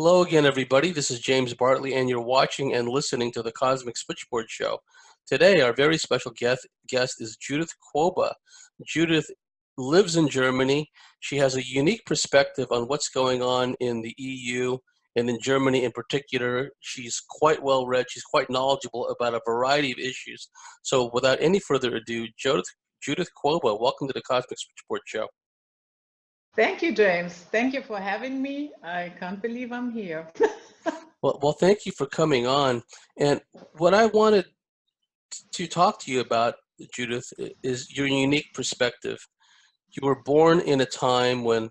Hello again, everybody. This is James Bartley, and you're watching and listening to the Cosmic Switchboard Show. Today, our very special guest is Judith Quoba. Judith lives in Germany. She has a unique perspective on what's going on in the EU and in Germany in particular. She's quite well read. She's quite knowledgeable about a variety of issues. So without any further ado, Judith Quoba, welcome to the Cosmic Switchboard Show. Thank you, James. Thank you for having me. I can't believe I'm here. Well, thank you for coming on. And what I wanted to talk to you about, Judith, is your unique perspective. You were born in a time when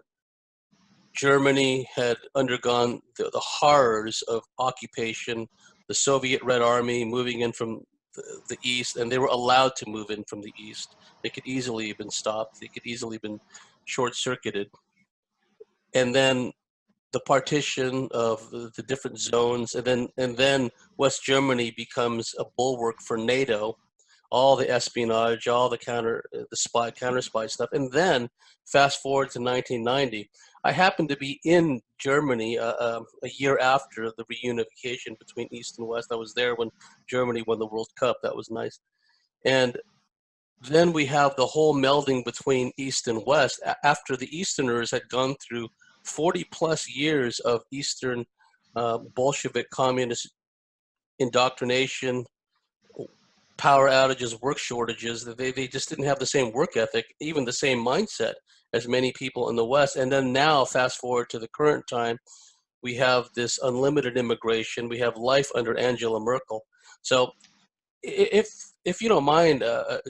Germany had undergone the horrors of occupation, the Soviet Red Army moving in from the east, and they were allowed to move in from the east. They could easily have been stopped. They could easily have been short-circuited. And then the partition of the different zones, and then West Germany becomes a bulwark for NATO, all the espionage, all the counter spy stuff. And then fast forward to 1990. I happened to be in Germany a year after the reunification between East and West. I was there when Germany won the World Cup. That was nice. And then we have the whole melding between East and West after the Easterners had gone through 40 plus years of Eastern Bolshevik communist indoctrination, power outages, work shortages. They just didn't have the same work ethic, even the same mindset as many people in the West. And then now, fast forward to the current time, we have this unlimited immigration. We have life under Angela Merkel. So if you don't mind,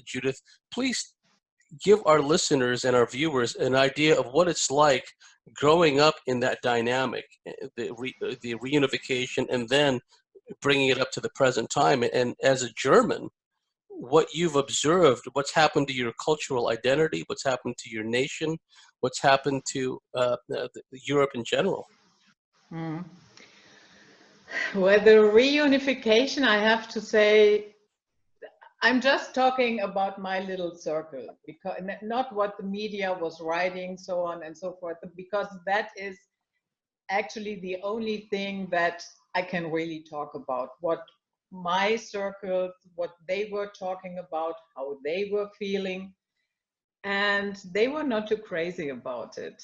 Judith, please give our listeners and our viewers an idea of what it's like growing up in that dynamic, the reunification, and then bringing it up to the present time. And as a German, what you've observed, what's happened to your cultural identity, what's happened to your nation, what's happened to Europe in general. Well, the reunification, I have to say, I'm just talking about my little circle, because not what the media was writing, so on and so forth, because that is actually the only thing that I can really talk about. What my circle, what they were talking about, how they were feeling, and they were not too crazy about it.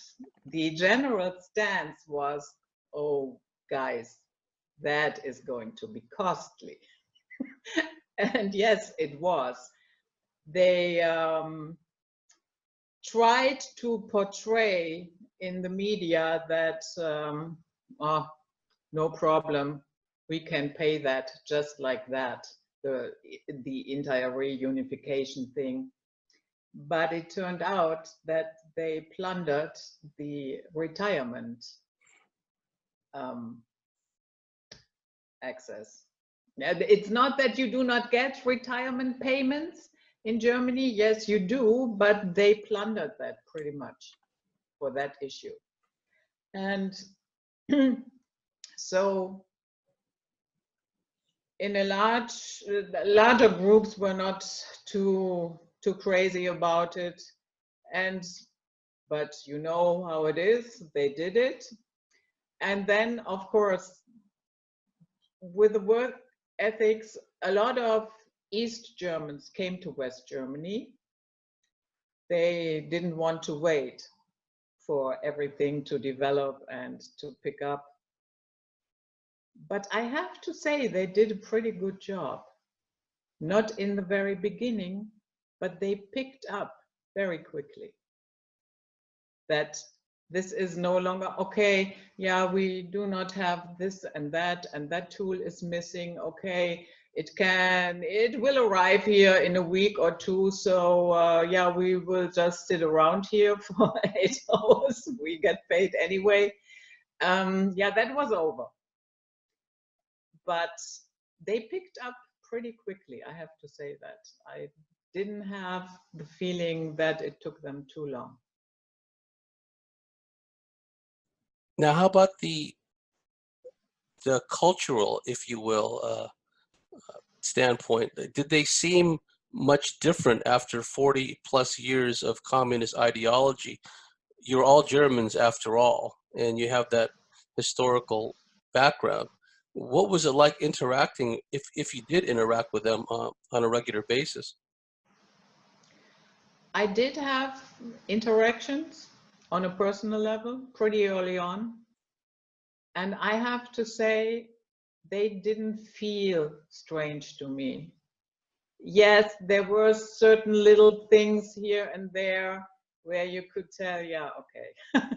The general stance was, oh, guys, that is going to be costly. And yes, it was. They tried to portray in the media that, oh, no problem, we can pay that just like that, the entire reunification thing. But it turned out that they plundered the retirement access. It's not that you do not get retirement payments in Germany. Yes, you do, but they plundered that pretty much for that issue. And so in a larger groups were not too crazy about it. But you know how it is, they did it. And then, of course, with the work ethics, a lot of East Germans came to West Germany. They didn't want to wait for everything to develop and to pick up. But I have to say they did a pretty good job. Not in the very beginning, but they picked up very quickly that this is no longer, okay, yeah, we do not have this and that tool is missing. Okay, it will arrive here in a week or two. So yeah, we will just sit around here for 8 hours. We get paid anyway. Yeah, that was over. But they picked up pretty quickly, I have to say that. I didn't have the feeling that it took them too long. Now, how about the cultural, if you will, standpoint? Did they seem much different after 40 plus years of communist ideology? You're all Germans after all, and you have that historical background. What was it like interacting, if you did interact with them on a regular basis? I did have interactions on a personal level pretty early on. And I have to say, they didn't feel strange to me. Yes, there were certain little things here and there where you could tell, yeah, okay,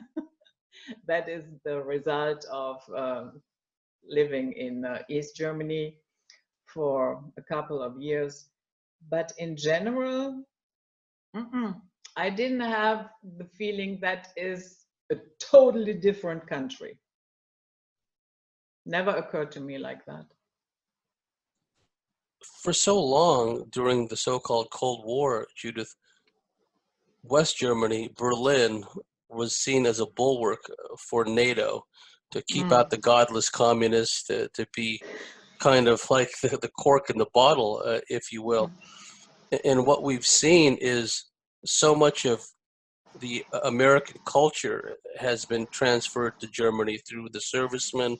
that is the result of living in East Germany for a couple of years. But in general, I didn't have the feeling that is a totally different country. Never occurred to me like that. For so long during the so-called Cold War, Judith, West Germany, Berlin, was seen as a bulwark for NATO to keep out the godless communists, to be kind of like the cork in the bottle, if you will. And what we've seen is so much of the American culture has been transferred to Germany through the servicemen,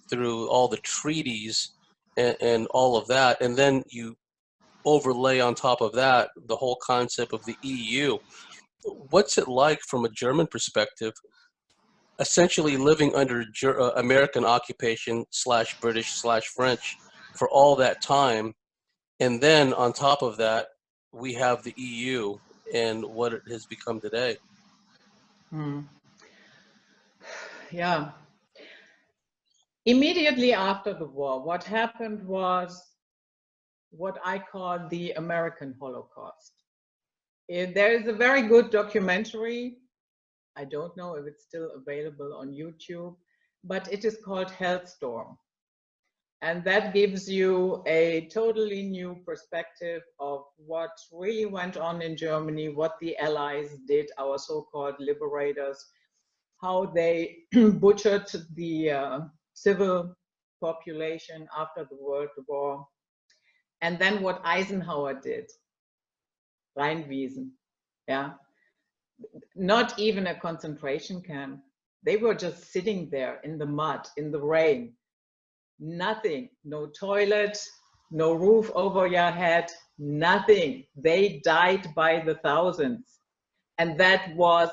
through all the treaties and all of that. And then you overlay on top of that the whole concept of the EU. What's it like from a German perspective, essentially living under American occupation / British / French for all that time? And then on top of that, we have the EU and what it has become today. Yeah. Immediately after the war, what happened was what I call the American Holocaust. There is a very good documentary. I don't know if it's still available on YouTube, but it is called Hellstorm. And that gives you a totally new perspective of what really went on in Germany, what the Allies did, our so-called liberators, how they butchered the civil population after the World War, and then what Eisenhower did, Rheinwiesen, yeah, not even a concentration camp. They were just sitting there in the mud, in the rain, nothing, no toilet, no roof over your head, nothing. They died by the thousands, and that was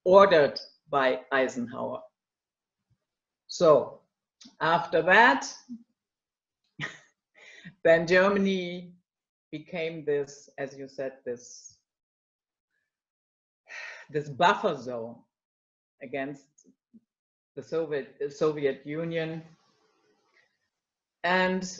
ordered by Eisenhower. So after that, then Germany became this, as you said, this buffer zone against the Soviet Union. And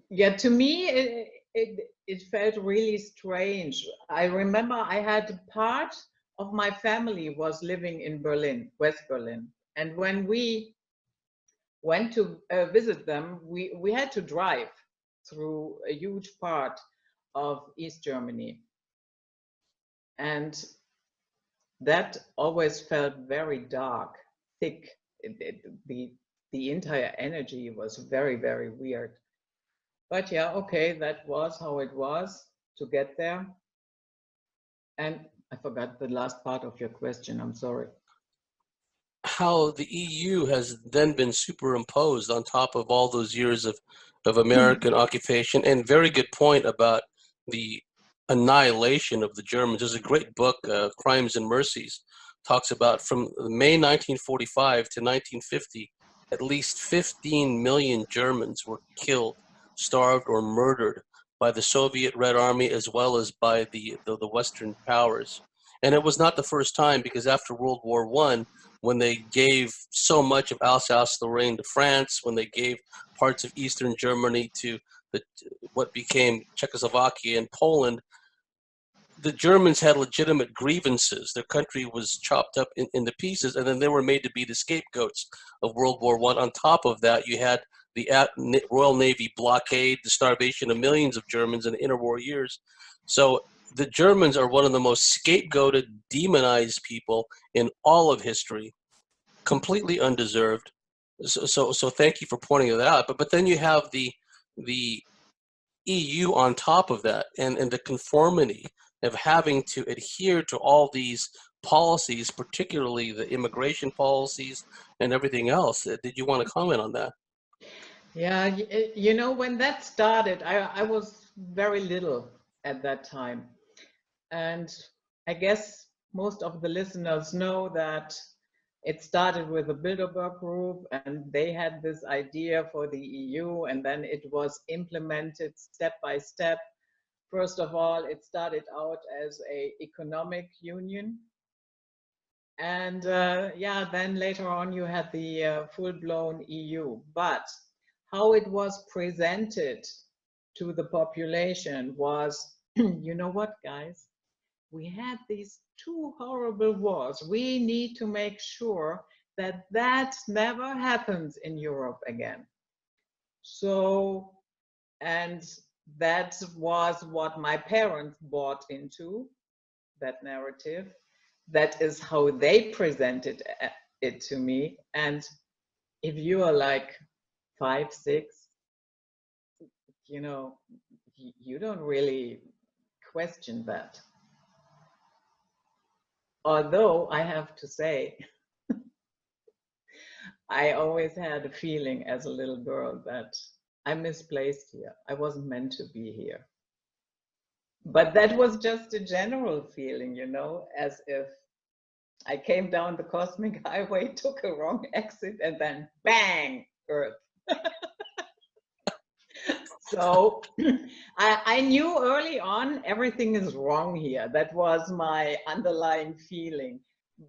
yeah, to me, it felt really strange. I remember I had part of my family was living in Berlin, West Berlin. And when we went to visit them, we had to drive through a huge part of East Germany. And that always felt very dark, thick. The entire energy was very, very weird. But yeah, okay, that was how it was to get there. And I forgot the last part of your question, I'm sorry. How the EU has then been superimposed on top of all those years of American occupation. And very good point about the annihilation of the Germans. There's a great book, Crimes and Mercies, talks about from May 1945 to 1950, at least 15 million Germans were killed, starved, or murdered by the Soviet Red Army as well as by the Western powers. And it was not the first time, because after World War I, when they gave so much of Alsace-Lorraine to France, when they gave parts of Eastern Germany to what became Czechoslovakia and Poland, the Germans had legitimate grievances. Their country was chopped up into pieces, and then they were made to be the scapegoats of World War I. On top of that, you had the Royal Navy blockade, the starvation of millions of Germans in the interwar years. So the Germans are one of the most scapegoated, demonized people in all of history, completely undeserved. So thank you for pointing that out. But then you have the EU on top of that, and the conformity of having to adhere to all these policies, particularly the immigration policies and everything else. Did you want to comment on that? Yeah, you know, when that started, I was very little at that time. And I guess most of the listeners know that it started with the Bilderberg Group, and they had this idea for the EU, and then it was implemented step by step. First of all, it started out as an economic union. And yeah, then later on you had the full-blown EU. But how it was presented to the population was, you know what, guys? We had these two horrible wars. We need to make sure that that never happens in Europe again. So, and that was what my parents bought into, that narrative. That is how they presented it to me. And if you are like 5, 6, you know, you don't really question that. Although I have to say, I always had a feeling as a little girl that I'm misplaced here. I wasn't meant to be here. But that was just a general feeling, you know, as if I came down the cosmic highway, took a wrong exit, and then bang, Earth. So I knew early on everything is wrong here. That was my underlying feeling.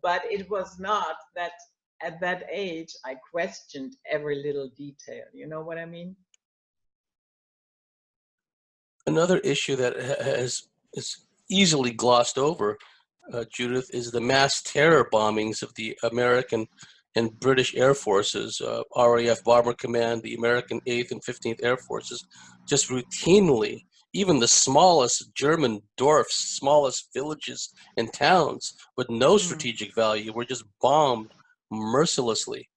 But it was not that at that age I questioned every little detail. You know what I mean? Another issue that is easily glossed over, Judith, is the mass terror bombings of the American and British Air Forces, RAF Bomber Command, the American 8th and 15th Air Forces, just routinely, even the smallest German dorfs, smallest villages and towns with no strategic value were just bombed mercilessly.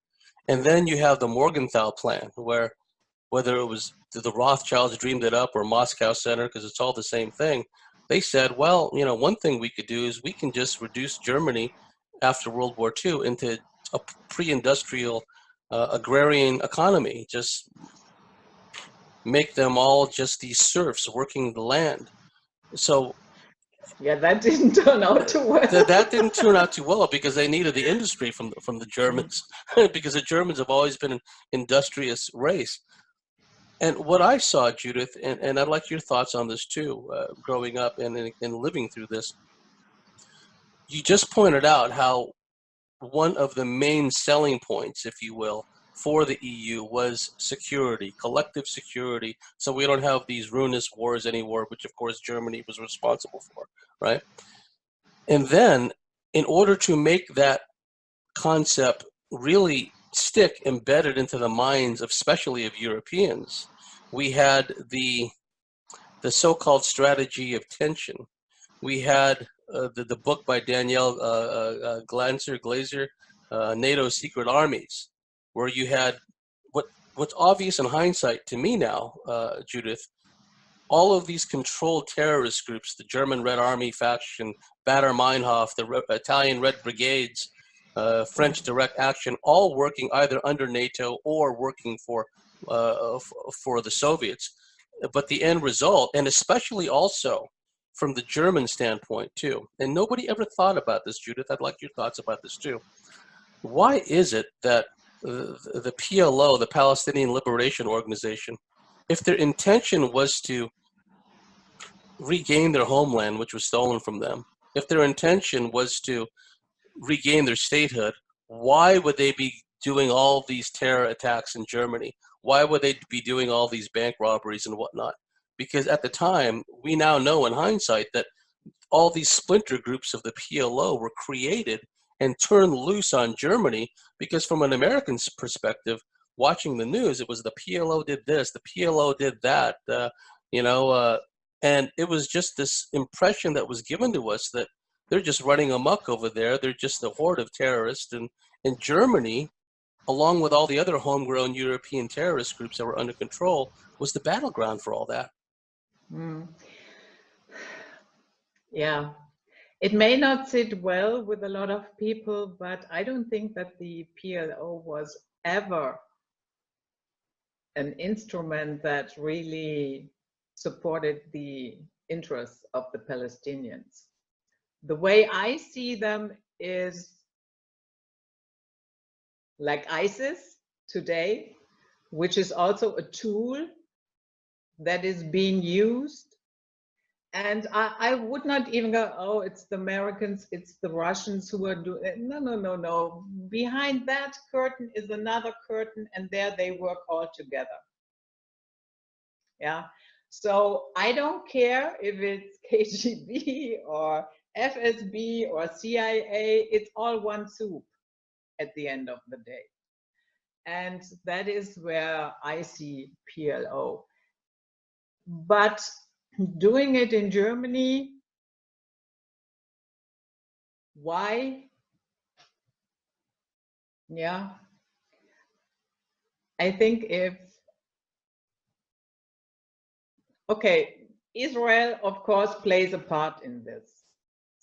And then you have the Morgenthau Plan, where whether it was the Rothschilds dreamed it up or Moscow Center, because it's all the same thing, they said, well, you know, one thing we could do is we can just reduce Germany after World War II into a pre-industrial agrarian economy, just make them all just these serfs working the land. So yeah, that didn't turn out too well. that didn't turn out too well because they needed the industry from the Germans, because the Germans have always been an industrious race. And what I saw, Judith, and I'd like your thoughts on this too, growing up and living through this, you just pointed out how one of the main selling points, if you will, for the EU was security, collective security, so we don't have these ruinous wars anymore, which of course Germany was responsible for, right? And then, in order to make that concept really stick embedded into the minds of, especially of Europeans, we had the so-called strategy of tension. We had the book by Danielle Glaser, NATO's Secret Armies, where you had what's obvious in hindsight to me now, Judith, all of these controlled terrorist groups, the German Red Army faction, Baader Meinhof, the Italian Red Brigades, French Direct Action, all working either under NATO or working for the Soviets. But the end result, and especially also from the German standpoint too, and nobody ever thought about this, Judith, I'd like your thoughts about this too. Why is it that the PLO, the Palestinian Liberation Organization, if their intention was to regain their homeland, which was stolen from them, if their intention was to regain their statehood, why would they be doing all these terror attacks in Germany? Why would they be doing all these bank robberies and whatnot? Because at the time, we now know in hindsight that all these splinter groups of the PLO were created and turned loose on Germany, because from an American perspective, watching the news, it was the PLO did this, the PLO did that, and it was just this impression that was given to us that they're just running amok over there. They're just a horde of terrorists. And Germany, along with all the other homegrown European terrorist groups that were under control, was the battleground for all that. Yeah. It may not sit well with a lot of people, but I don't think that the PLO was ever an instrument that really supported the interests of the Palestinians. The way I see them is like ISIS today, which is also a tool that is being used. And I would not even go, oh, it's the Americans, it's the Russians who are doing it. No, no, no, no. Behind that curtain is another curtain, and there they work all together. Yeah. So I don't care if it's KGB or FSB or CIA, it's all one soup at the end of the day. And that is where I see PLO. But doing it in Germany, why? Yeah. I think okay, Israel, of course, plays a part in this.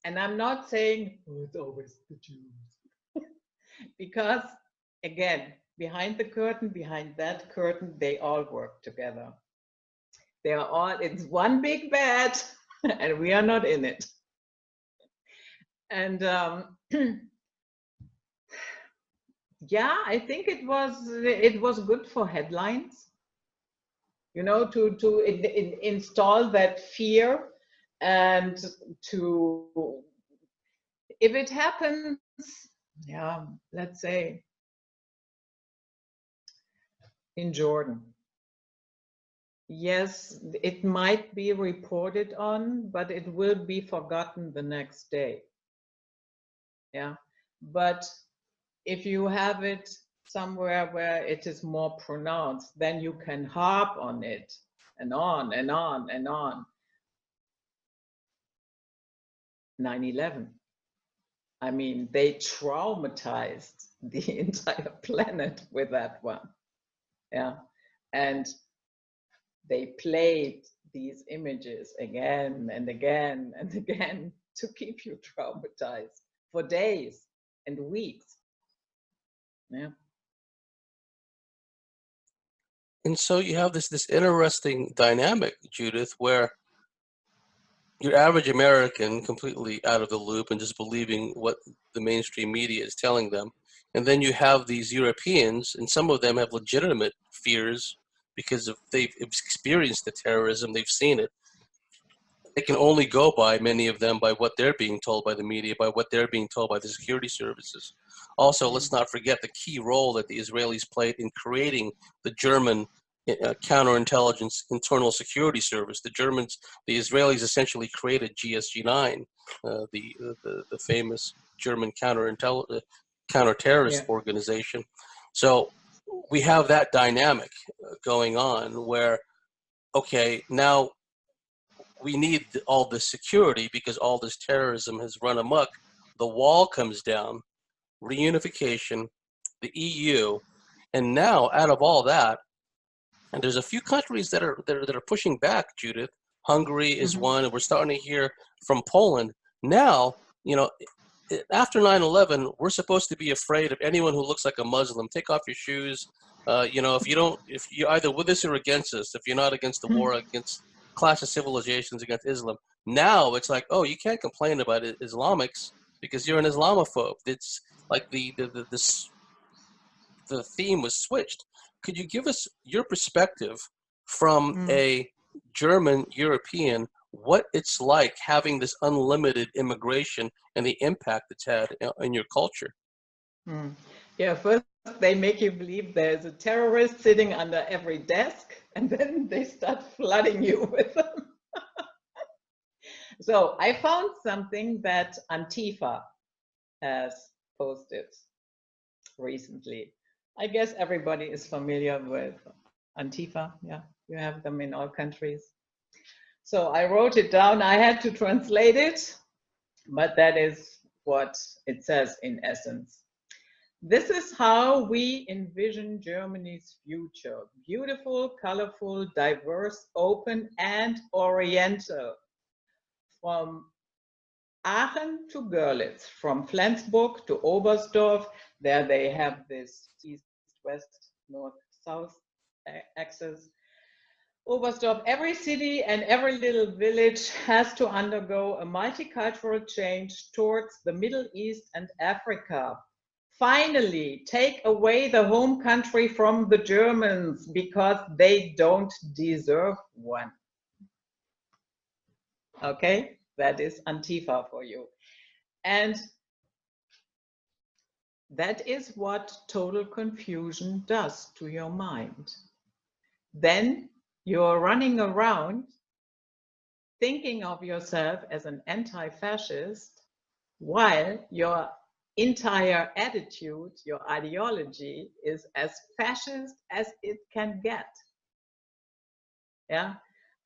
And I'm not saying, oh, it's always the Jews. Because, again, behind the curtain, behind that curtain, they all work together. They are all, it's one big bad, and we are not in it. And yeah, I think it was good for headlines, you know, to install that fear, and to, if it happens, yeah, let's say in Jordan, yes, it might be reported on, but it will be forgotten the next day. Yeah, but if you have it somewhere where it is more pronounced, then you can harp on it and on and on and on. 9/11. I mean, they traumatized the entire planet with that one. Yeah. And they played these images again and again and again to keep you traumatized for days and weeks. Yeah. And so you have this interesting dynamic, Judith, where your average American completely out of the loop and just believing what the mainstream media is telling them. And then you have these Europeans, and some of them have legitimate fears because they've experienced the terrorism, they've seen it. They can only go by, many of them, by what they're being told by the media, by what they're being told by the security services. Also, let's not forget the key role that the Israelis played in creating the German counterintelligence internal security service. The Israelis essentially created GSG-9, the famous German counterterrorist organization. So we have that dynamic going on where, okay, now we need all this security because all this terrorism has run amok. The wall comes down, reunification, the EU, and now out of all that, and there's a few countries that are pushing back, Judith. Hungary is one, and we're starting to hear from Poland. Now, you know, after 9/11, we're supposed to be afraid of anyone who looks like a Muslim. Take off your shoes. You know, if you're either with us or against us, if you're not against the war against clash of civilizations against Islam. Now it's like, oh, you can't complain about Islamics because you're an Islamophobe. It's like the theme was switched. Could you give us your perspective from a German European, what it's like having this unlimited immigration and the impact it's had in your culture? Yeah, first they make you believe there's a terrorist sitting under every desk, and then they start flooding you with them. So I found something that Antifa has posted recently. I guess everybody is familiar with Antifa. Yeah, you have them in all countries. So I wrote it down. I had to translate it, but that is what it says in essence. This is how we envision Germany's future. Beautiful, colorful, diverse, open, and oriental. From Aachen to Görlitz, from Flensburg to Oberstdorf. There they have this east-west, north-south axis. Oberstdorf, every city and every little village has to undergo a multicultural change towards the Middle East and Africa. Finally, take away the home country from the Germans because they don't deserve one. Okay, that is Antifa for you. And that is what total confusion does to your mind. Then you're running around thinking of yourself as an anti-fascist while your entire attitude, your ideology is as fascist as it can get. Yeah,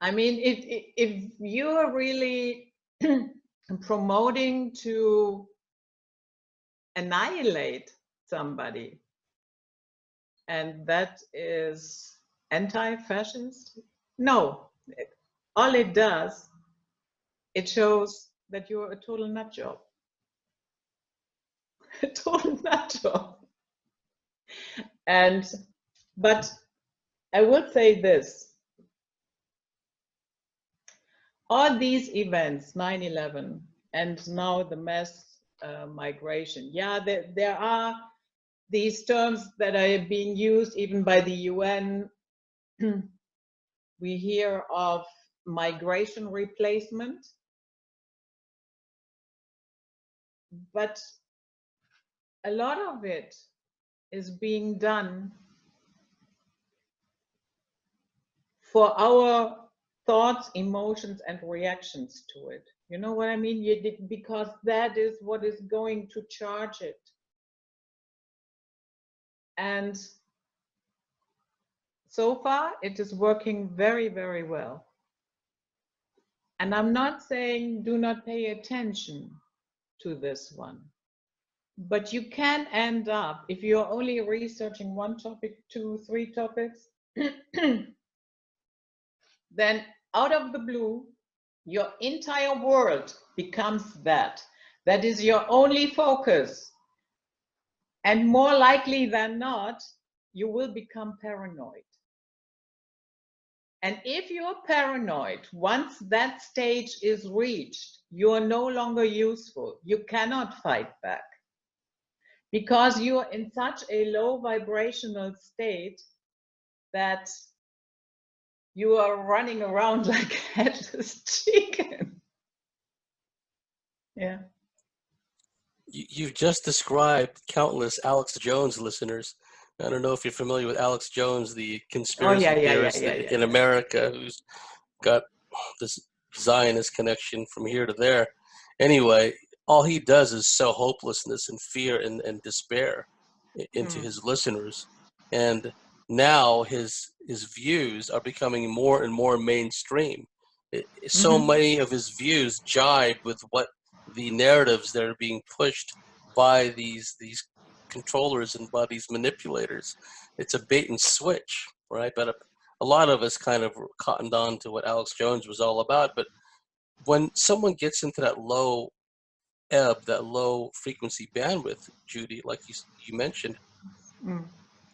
I mean, if you're really promoting to annihilate somebody, and that is anti-fascist, no, all it does, it shows that you're a total nut job. A total nut job. But I would say this, all these events, 9/11, and now the mass migration, yeah, there are these terms that are being used even by the UN. We hear of migration replacement, but a lot of it is being done for our thoughts, emotions, and reactions to it. You know what I mean? Because that is what is going to charge it. And so far, it is working very, very well. And I'm not saying do not pay attention to this one. But you can end up, if you're only researching one topic, 2, 3 topics, then out of the blue, your entire world becomes that. That is your only focus. And more likely than not, you will become paranoid. And if you're paranoid, once that stage is reached, you are no longer useful. You cannot fight back because you're in such a low vibrational state that you are running around like a headless chicken. Yeah. You've just described countless Alex Jones listeners. I don't know if you're familiar with Alex Jones, the conspiracy theorist in America, who's got this Zionist connection from here to there. Anyway, all he does is sow hopelessness and fear and despair into his listeners. And now his views are becoming more and more mainstream. So many of his views jibe with what the narratives that are being pushed by these controllers and by these manipulators. It's a bait and switch, right? But a lot of us kind of cottoned on to what Alex Jones was all about. But when someone gets into that low ebb, that low frequency bandwidth, Judy, like you mentioned,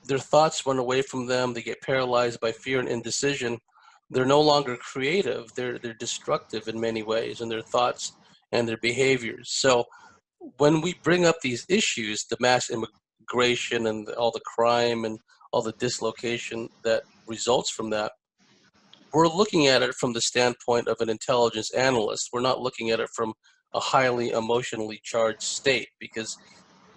their thoughts run away from them. They get paralyzed by fear and indecision. They're no longer creative. They're destructive in many ways in their thoughts and their behaviors. So when we bring up these issues, the mass immigration and all the crime and all the dislocation that results from that, we're looking at it from the standpoint of an intelligence analyst. We're not looking at it from a highly emotionally charged state because,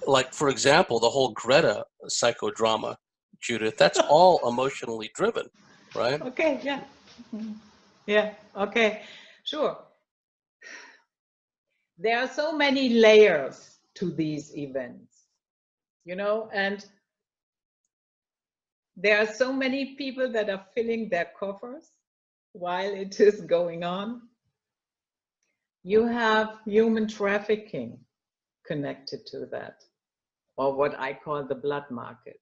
like, for example, the whole Greta psychodrama, Judith, that's all emotionally driven, right? Okay, yeah. Yeah, okay, sure. There are so many layers to these events, you know, and there are so many people that are filling their coffers while it is going on. You have human trafficking connected to that, or what I call the blood market.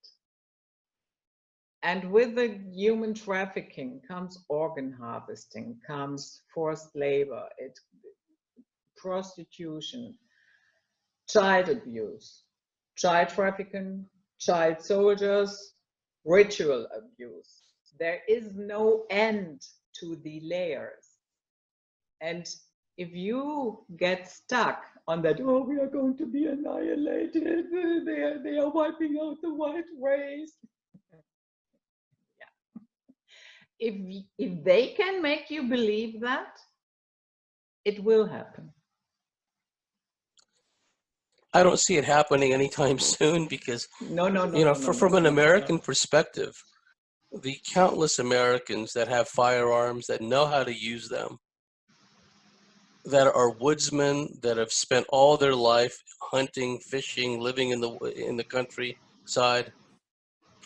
And with the human trafficking comes organ harvesting, comes forced labor, prostitution, child abuse, child trafficking, child soldiers, ritual abuse. There is no end to the layers. And if you get stuck on that, oh, we are going to be annihilated, they are wiping out the white race. Yeah. If they can make you believe that, it will happen. I don't see it happening anytime soon because, from an American perspective, the countless Americans that have firearms, that know how to use them, that are woodsmen, that have spent all their life hunting, fishing, living in the countryside,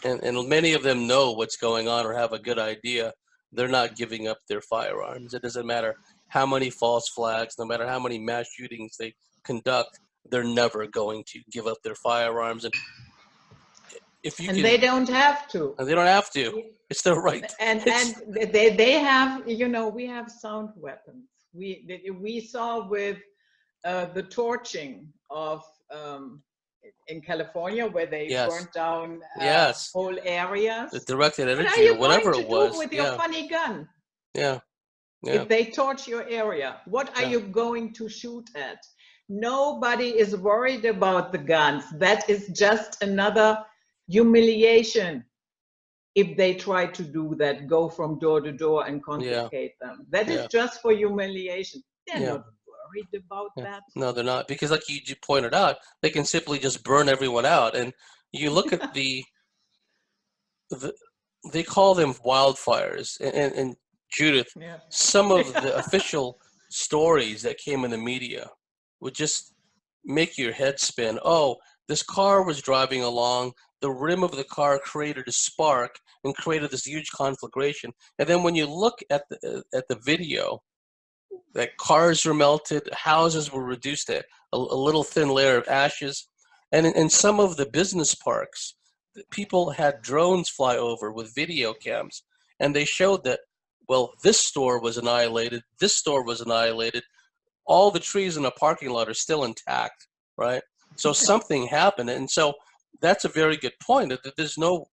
and many of them know what's going on or have a good idea, they're not giving up their firearms. It doesn't matter how many false flags, no matter how many mass shootings they conduct, they're never going to give up their firearms. And if you they don't have to. And they don't have to. It's their right. And they have, we have sound weapons. We saw with the torching of in California, where they burnt down whole areas. The directed energy or whatever it was. What are you going to do with your funny gun? Yeah. If they torch your area, what are you going to shoot at? Nobody is worried about the guns. That is just another humiliation. If they try to do that, go from door to door and confiscate them. That is just for humiliation. They're not worried about that. No, they're not. Because like you pointed out, they can simply just burn everyone out. And you look at they call them wildfires. And Judith, some of the official stories that came in the media would just make your head spin. Oh, this car was driving along. The rim of the car created a spark and created this huge conflagration. And then when you look at the video, that cars were melted, houses were reduced to a little thin layer of ashes. And in some of the business parks, people had drones fly over with video cams, and they showed that, well, this store was annihilated, this store was annihilated, all the trees in the parking lot are still intact, right? So something happened. And so that's a very good point, that there's no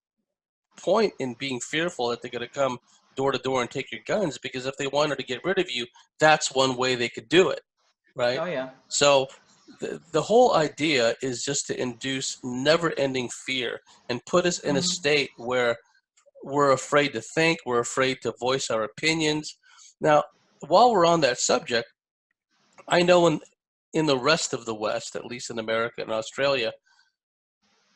point in being fearful that they're going to come door to door and take your guns, because if they wanted to get rid of you, that's one way they could do it, right? Oh, yeah. So the whole idea is just to induce never-ending fear and put us in a state where we're afraid to think, we're afraid to voice our opinions. Now, while we're on that subject, I know in the rest of the West, at least in America and Australia,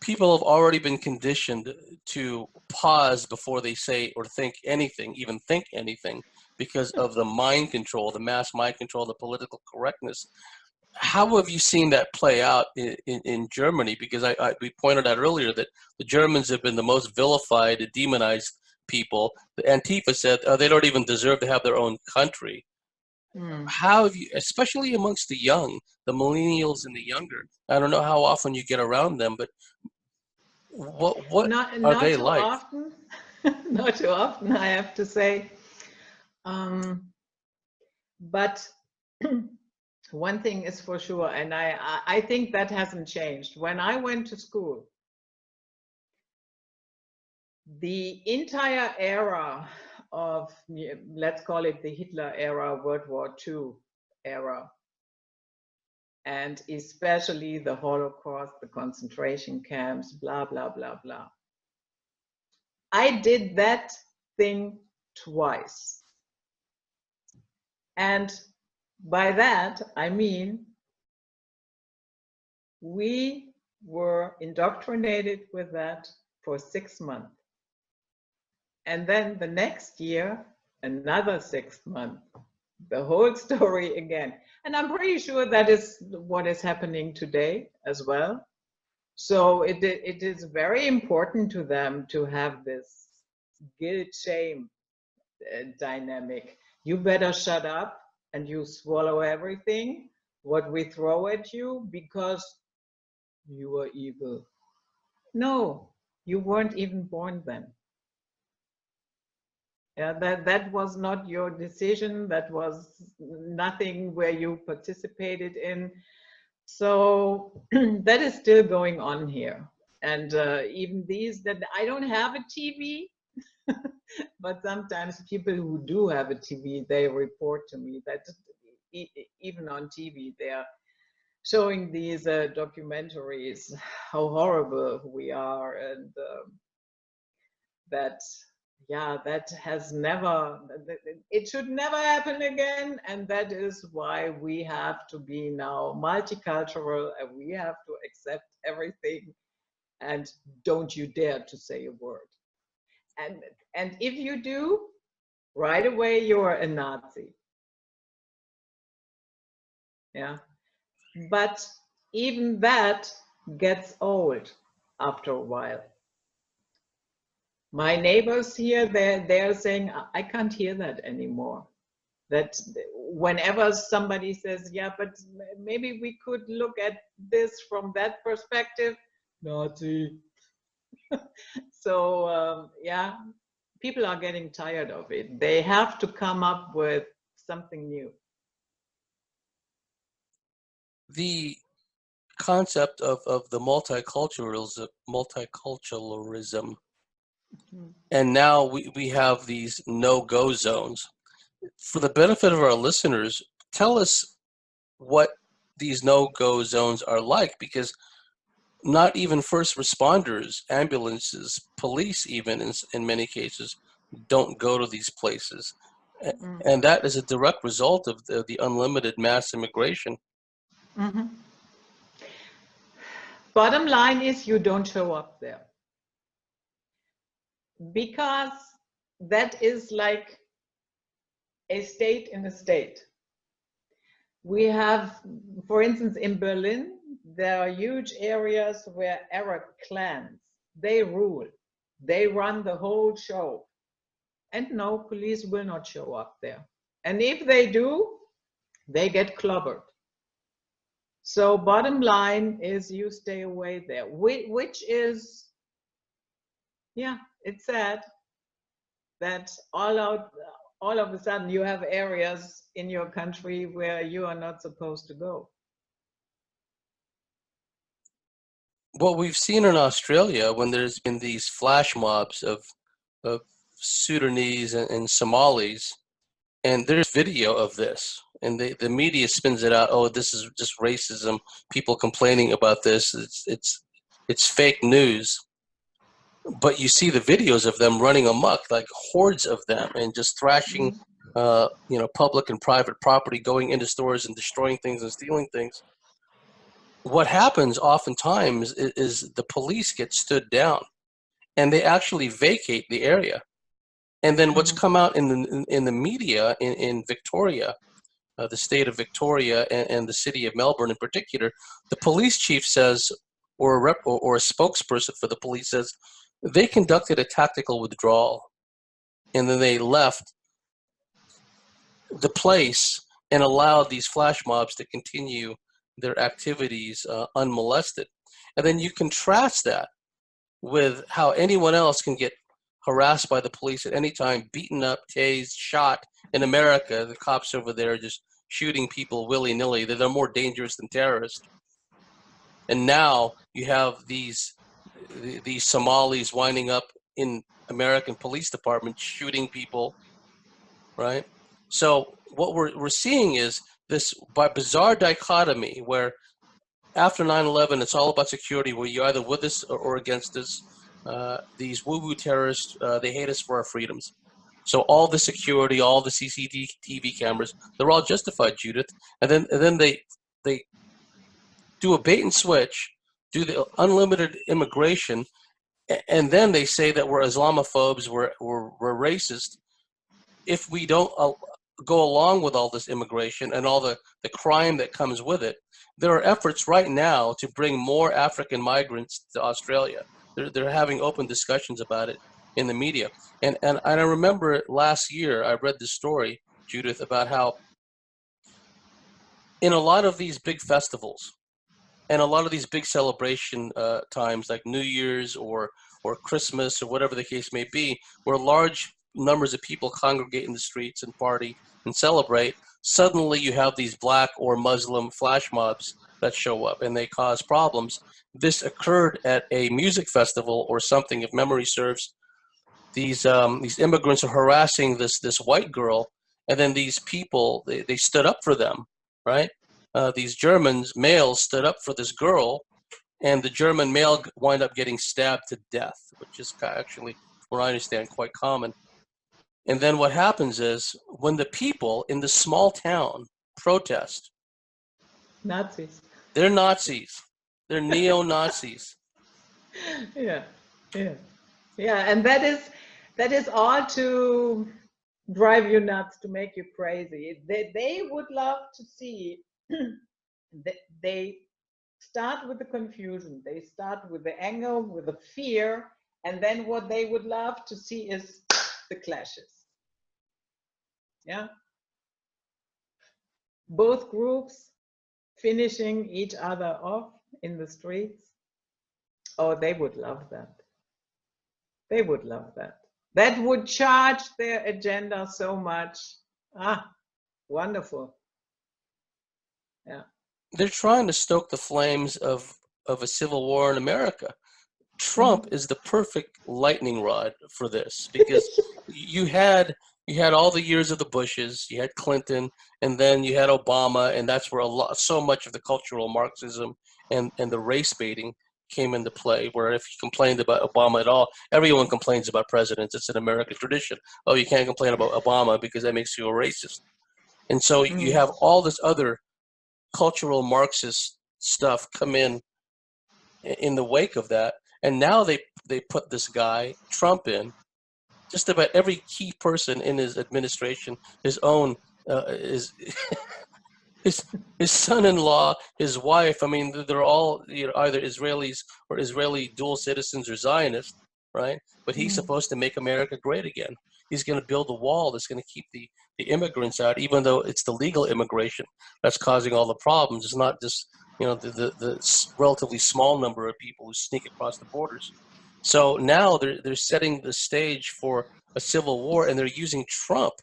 people have already been conditioned to pause before they say or think anything, even think anything, because of the mind control, the mass mind control, the political correctness. How have you seen that play out in Germany? Because we pointed out earlier that the Germans have been the most vilified, demonized people. The Antifa said they don't even deserve to have their own country. How have you, especially amongst the young, the millennials and the younger, I don't know how often you get around them, but what are they like? Often, not too often, I have to say. But one thing is for sure, and I think that hasn't changed. When I went to school, the entire era of, let's call it the Hitler era, World War II era, and especially the Holocaust, the concentration camps, blah, blah, blah, blah. I did that thing twice. And by that, I mean, we were indoctrinated with that for 6 months. And then the next year, another 6 months, the whole story again. And I'm pretty sure that is what is happening today as well. So it is very important to them to have this guilt-shame dynamic. You better shut up and you swallow everything, what we throw at you, because you are evil. No, you weren't even born then. Yeah, that was not your decision. That was nothing where you participated in. So that is still going on here. And even these, that I don't have a TV, but sometimes people who do have a TV, they report to me that even on TV, they are showing these documentaries, how horrible we are, and that, yeah, that has never, it should never happen again. And that is why we have to be now multicultural, and we have to accept everything, and don't you dare to say a word. And if you do, right away you're a Nazi. Yeah. But even that gets old after a while. My neighbors here, they're saying, I can't hear that anymore. That whenever somebody says, yeah, but maybe we could look at this from that perspective, Nazi. So yeah, people are getting tired of it. They have to come up with something new. The concept of the multiculturalism, and now we have these no-go zones. For the benefit of our listeners, tell us what these no-go zones are like, because not even first responders, ambulances, police even in many cases don't go to these places. And that is a direct result of the unlimited mass immigration. Mm-hmm. Bottom line is you don't show up there. Because that is like a state in a state. We have, for instance, in Berlin, there are huge areas where Arab clans, they rule. They run the whole show. And no, police will not show up there. And if they do, they get clobbered. So bottom line is you stay away there, which is, yeah, it's sad that all of a sudden you have areas in your country where you are not supposed to go. What we've seen in Australia, when there's been these flash mobs of Sudanese and Somalis, and there's video of this, and the media spins it out. Oh, this is just racism. People complaining about this. It's fake news. But you see the videos of them running amok, like hordes of them, and just thrashing, public and private property, going into stores and destroying things and stealing things. What happens oftentimes is the police get stood down, and they actually vacate the area. And then what's come out in the media in Victoria, the state of Victoria, and the city of Melbourne in particular, the police chief says, or a spokesperson for the police says, they conducted a tactical withdrawal, and then they left the place and allowed these flash mobs to continue their activities unmolested. And then you contrast that with how anyone else can get harassed by the police at any time, beaten up, tased, shot. In America, the cops over there are just shooting people willy-nilly. They're more dangerous than terrorists. And now you have these Somalis winding up in American police departments shooting people, right? So what we're seeing is this bizarre dichotomy where after 9/11, it's all about security, where you're either with us or against us. These woo-woo terrorists, they hate us for our freedoms. So all the security, all the CCTV cameras, they're all justified, Judith. And then they do a bait and switch, do the unlimited immigration, and then they say that we're Islamophobes, we're racist. If we don't go along with all this immigration and all the crime that comes with it, there are efforts right now to bring more African migrants to Australia. They're having open discussions about it in the media. And I remember last year I read this story, Judith, about how in a lot of these big festivals and a lot of these big celebration times like New Year's or Christmas or whatever the case may be, where large numbers of people congregate in the streets and party and celebrate, suddenly you have these black or Muslim flash mobs that show up and they cause problems. This occurred at a music festival or something, if memory serves. These immigrants are harassing this white girl, and then these people they stood up for them, right? These Germans males stood up for this girl, and the German male wind up getting stabbed to death, which is actually, from what I understand, quite common. And then what happens is when the people in the small town protest, Nazis. they're Nazis, they're neo-Nazis. Yeah, yeah, yeah, and that is all to drive you nuts, to make you crazy. They would love to see that they start with the confusion, they start with the anger, with the fear, and then what they would love to see is the clashes. Yeah, both groups finishing each other off in the streets. Oh, they would love that. They would love that. That would charge their agenda so much. Ah, wonderful. Yeah. They're trying to stoke the flames of a civil war in America. Trump is the perfect lightning rod for this, because you had all the years of the Bushes, you had Clinton, and then you had Obama, and that's where so much of the cultural Marxism and the race baiting came into play, where if you complained about Obama at all, everyone complains about presidents. It's an American tradition. Oh, you can't complain about Obama because that makes you a racist. And so you have all this other cultural Marxist stuff come in the wake of that. And now they put this guy, Trump, in. Just about every key person in his administration, his own, his son-in-law, his wife. I mean, they're all either Israelis or Israeli dual citizens or Zionists, right? But he's supposed to make America great again. He's going to build a wall that's going to keep the immigrants out, even though it's the legal immigration that's causing all the problems. It's not just the relatively small number of people who sneak across the borders. So now they're setting the stage for a civil war, and they're using Trump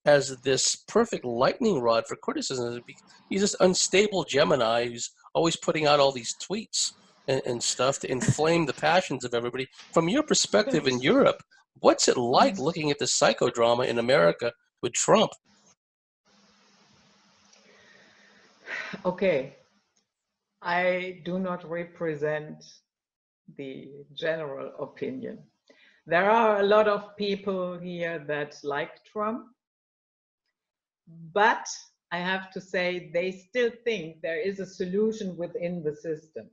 as this perfect lightning rod for criticism. He's this unstable Gemini who's always putting out all these tweets and stuff to inflame the passions of everybody. From your perspective in Europe, what's it like looking at the psychodrama in America with Trump? Okay, I do not represent the general opinion. There are a lot of people here that like Trump, but I have to say they still think there is a solution within the system.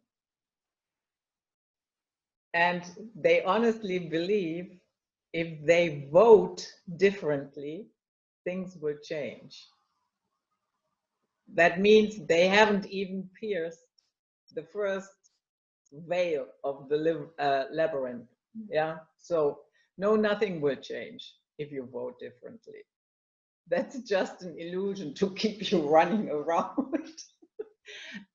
And they honestly believe if they vote differently, things will change. That means they haven't even pierced the first veil of the labyrinth. Yeah. So no, nothing will change if you vote differently. That's just an illusion to keep you running around.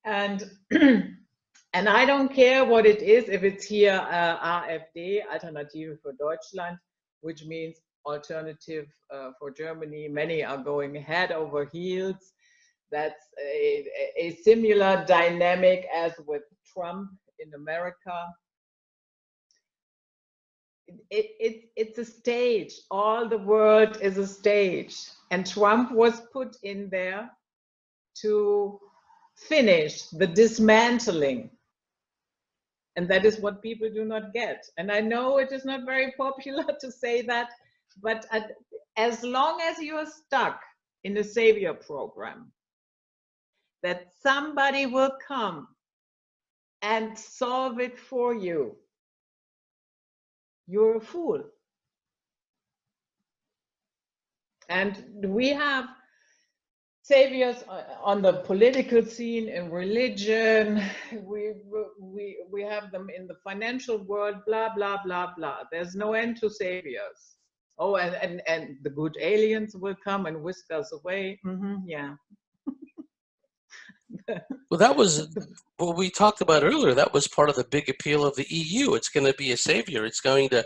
And and I don't care what it is, if it's here AfD, Alternative für Deutschland, which means alternative for Germany. Many are going head over heels. That's a similar dynamic as with Trump in America. It's a stage. All the world is a stage. And Trump was put in there to finish the dismantling. And that is what people do not get. And I know it is not very popular to say that, but as long as you are stuck in the savior program, that somebody will come and solve it for you, you're a fool. And we have saviors on the political scene, in religion, we have them in the financial world, blah, blah, blah, blah. There's no end to saviors. Oh, and the good aliens will come and whisk us away. Yeah. Well, that was what we talked about earlier. That was part of the big appeal of the EU. It's going to be a savior. It's going to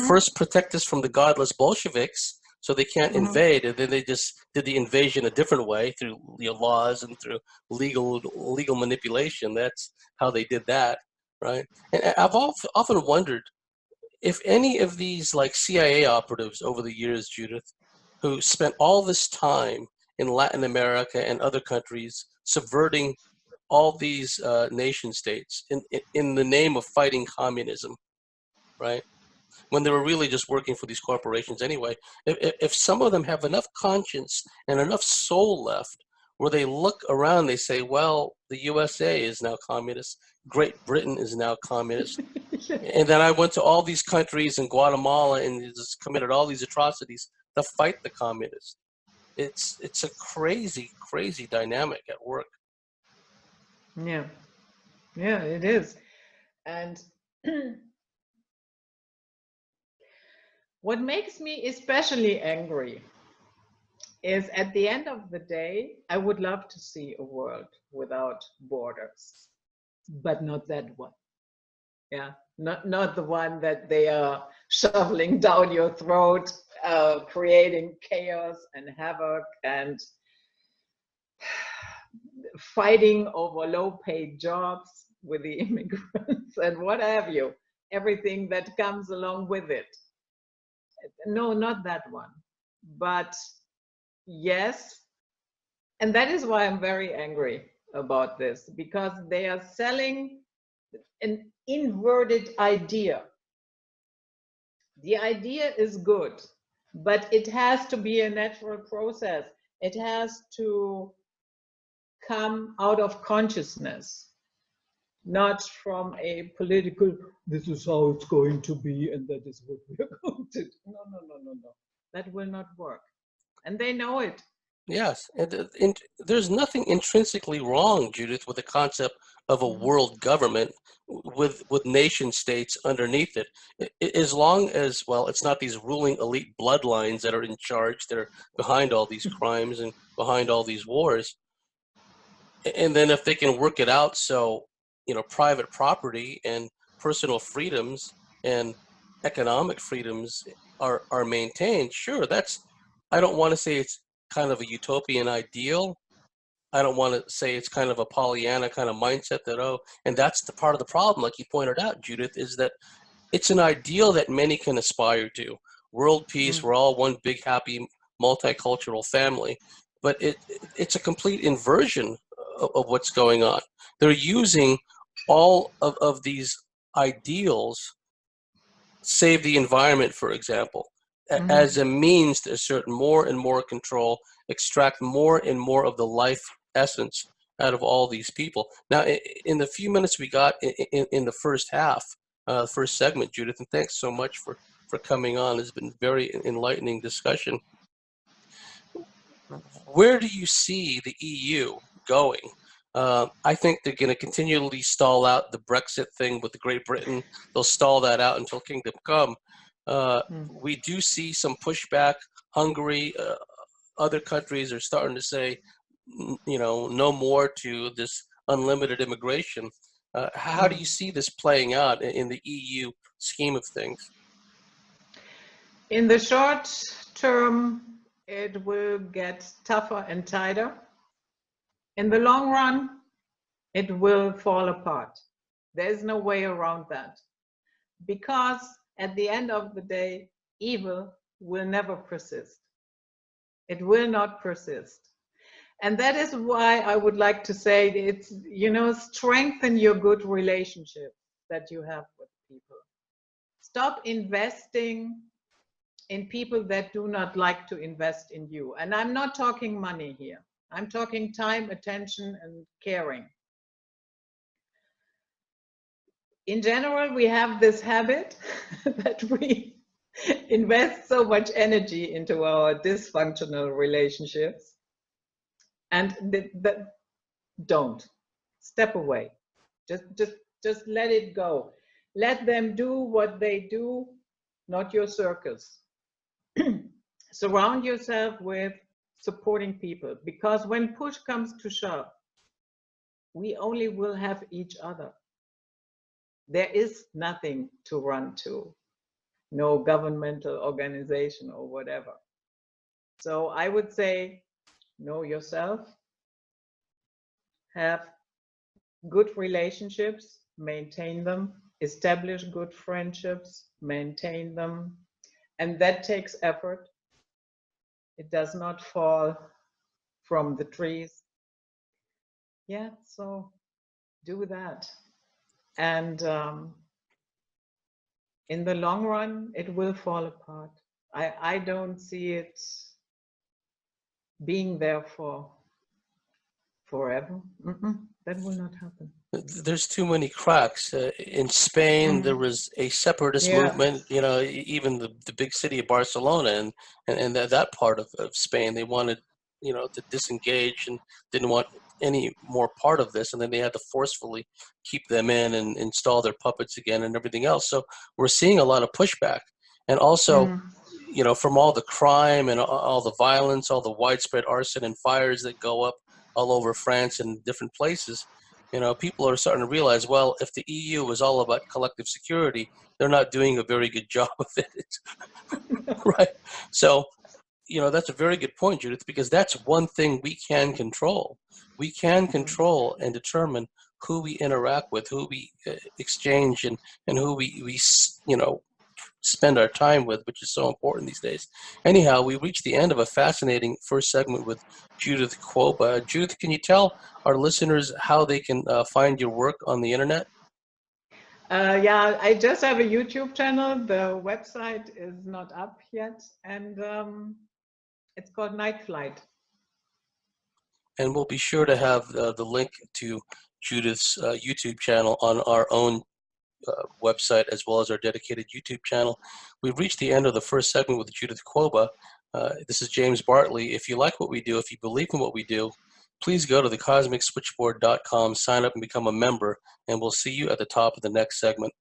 first protect us from the godless Bolsheviks, so they can't invade. And then they just did the invasion a different way through laws and through legal manipulation. That's how they did that, right? And I've often wondered if any of these like CIA operatives over the years, Judith, who spent all this time in Latin America and other countries subverting all these nation states in the name of fighting communism, right? When they were really just working for these corporations anyway. If some of them have enough conscience and enough soul left where they look around, they say, well, the USA is now communist, Great Britain is now communist. And then I went to all these countries in Guatemala and just committed all these atrocities to fight the communists. It's a crazy, crazy dynamic at work. Yeah, yeah, it is. And what makes me especially angry is at the end of the day, I would love to see a world without borders, but not that one. Yeah, not the one that they are shoveling down your throat, creating chaos and havoc and fighting over low-paid jobs with the immigrants and what have you, everything that comes along with it. No, not that one. But yes, and that is why I'm very angry about this, because they are selling an inverted idea. The idea is good, but it has to be a natural process. It has to come out of consciousness, not from a political, this is how it's going to be and that is what we're going to do. No. That will not work. And they know it. Yes, and there's nothing intrinsically wrong, Judith, with the concept of a world government with nation states underneath it. As long as, well, it's not these ruling elite bloodlines that are in charge, that are behind all these crimes and behind all these wars. And then if they can work it out so, private property and personal freedoms and economic freedoms are maintained, sure, I don't want to say it's kind of a utopian ideal. I don't want to say it's kind of a Pollyanna kind of mindset that, and that's the part of the problem, like you pointed out, Judith, is that it's an ideal that many can aspire to. World peace, we're all one big, happy, multicultural family. But it's a complete inversion of what's going on. They're using all of these ideals, save the environment, for example, as a means to assert more and more control, extract more and more of the life essence out of all these people. Now, in the few minutes we got in the first half, first segment, Judith, and thanks so much for coming on. It's been very enlightening discussion. Where do you see the EU going? I think they're going to continually stall out the Brexit thing with Great Britain. They'll stall that out until kingdom come. We do see some pushback. Hungary, other countries are starting to say, no more to this unlimited immigration. How do you see this playing out in the EU scheme of things? In the short term, it will get tougher and tighter. In the long run, it will fall apart. There's no way around that. Because at the end of the day, evil will never persist. It will not persist. And that is why I would like to say it's, strengthen your good relationship that you have with people. Stop investing in people that do not like to invest in you. And I'm not talking money here. I'm talking time, attention, and caring. In general, we have this habit that we invest so much energy into our dysfunctional relationships. And don't step away. Just let it go. Let them do what they do, not your circus. Surround yourself with supporting people, because when push comes to shove, we only will have each other. There is nothing to run to, no governmental organization or whatever. So I would say, know yourself, have good relationships, maintain them, establish good friendships, maintain them. And that takes effort. It does not fall from the trees. Yeah, so do that. And in the long run, it will fall apart. I don't see it being there for forever. That will not happen. There's too many cracks. In Spain, there was a separatist movement, you know, even the big city of Barcelona and that part of Spain, they wanted, you know, to disengage and didn't want any more part of this. And then they had to forcefully keep them in and install their puppets again and everything else. So we're seeing a lot of pushback. And also, you know, from all the crime and all the violence, all the widespread arson and fires that go up all over France and different places, you know, people are starting to realize, well, if the EU is all about collective security, they're not doing a very good job of it. Right? So, you know, that's a very good point, Judith, because that's one thing we can control. We can control and determine who we interact with, who we exchange, and who we you know, spend our time with, which is so important these days. Anyhow, we reached the end of a fascinating first segment with Judith Quoba. Judith, can you tell our listeners how they can find your work on the internet? Yeah, I just have a YouTube channel. The website is not up yet, and it's called Night Flight. And we'll be sure to have the link to Judith's YouTube channel on our own website, as well as our dedicated YouTube channel. We've reached the end of the first segment with Judith Quoba. This is James Bartley. If you like what we do, if you believe in what we do, please go to thecosmicswitchboard.com, sign up and become a member, and we'll see you at the top of the next segment.